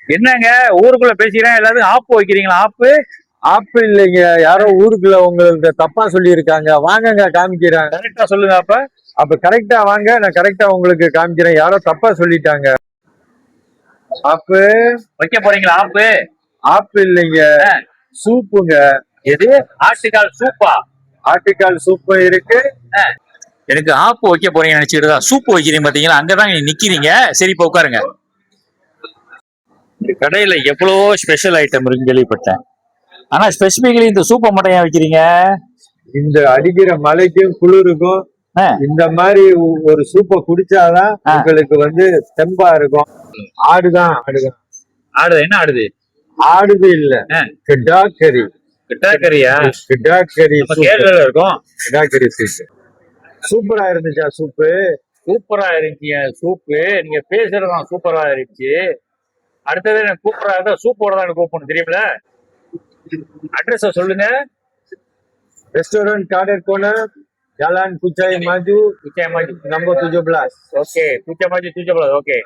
என்னங்க ஊருக்குள்ள பேசிக்கிறேன் எல்லாரும் ஆப்பு வைக்கிறீங்களா? ஆப்பு ஆப்பு இல்லைங்க, யாரோ ஊருக்குள்ள உங்களுக்கு தப்பா சொல்லியிருக்காங்க. வாங்கங்க காமிக்கிறேன். கரெக்டா சொல்லுங்க. அப்ப கரெக்டா வாங்க, நான் கரெக்டா உங்களுக்கு காமிக்கிறேன். யாரோ தப்பா சொல்லிட்டாங்க. ஆப்பு வைக்க போறீங்களா? ஆப்பு ஆப்பு இல்லைங்க, சூப்புங்க. எது? ஆட்டுக்கால் சூப்பா? ஆட்டுக்கால் சூப்பு இருக்கு. எனக்கு ஆப்பு வைக்க போறீங்க நினைச்சுக்கிட்டு சூப்பு வைக்கிறீங்க பாத்தீங்களா? அங்கதான் நிக்கிறீங்க. சரி, இப்ப உட்காருங்க. கடையில எவ்வளவோ ஸ்பெஷல் ஐட்டம் இருக்குன்னு கேள்விப்பட்டேன். ஆனா ஸ்பெசிபிக்கலி இந்த சூப்பை மட்டும் ஏன் வைக்கிறீங்க? இந்த அடிக்கிற மழைக்கும் குளிருக்கும் இந்த மாதிரி ஒரு சூப்பை குடிச்சாதான் உங்களுக்கு தெம்பா இருக்கும். ஆடுதான். ஆடு என்ன ஆடுது? ஆடுது இல்ல, கிடாக்கறி. கிடாக்கறியா? கிடாக்கறி கேரளால இருக்கும். கிடாக்கறி சூப்பு சூப்பரா இருந்துச்சா? சூப்பு சூப்பரா இருந்துச்சு. சூப்பு நீங்க பேசுறதுதான் சூப்பரா இருந்துச்சு. அடுத்தது எனக்கு கூப்பிடறா இருந்தா சூப்போட தான் கூப்பிடணும், தெரியுமில? அட்ரஸ் சொல்லுங்க. रेस्टोरेंट कार्डर corner, Jalan Kuchai Maju, Kuchai Maju number 17. Okay, Kuchai Maju 17. Okay.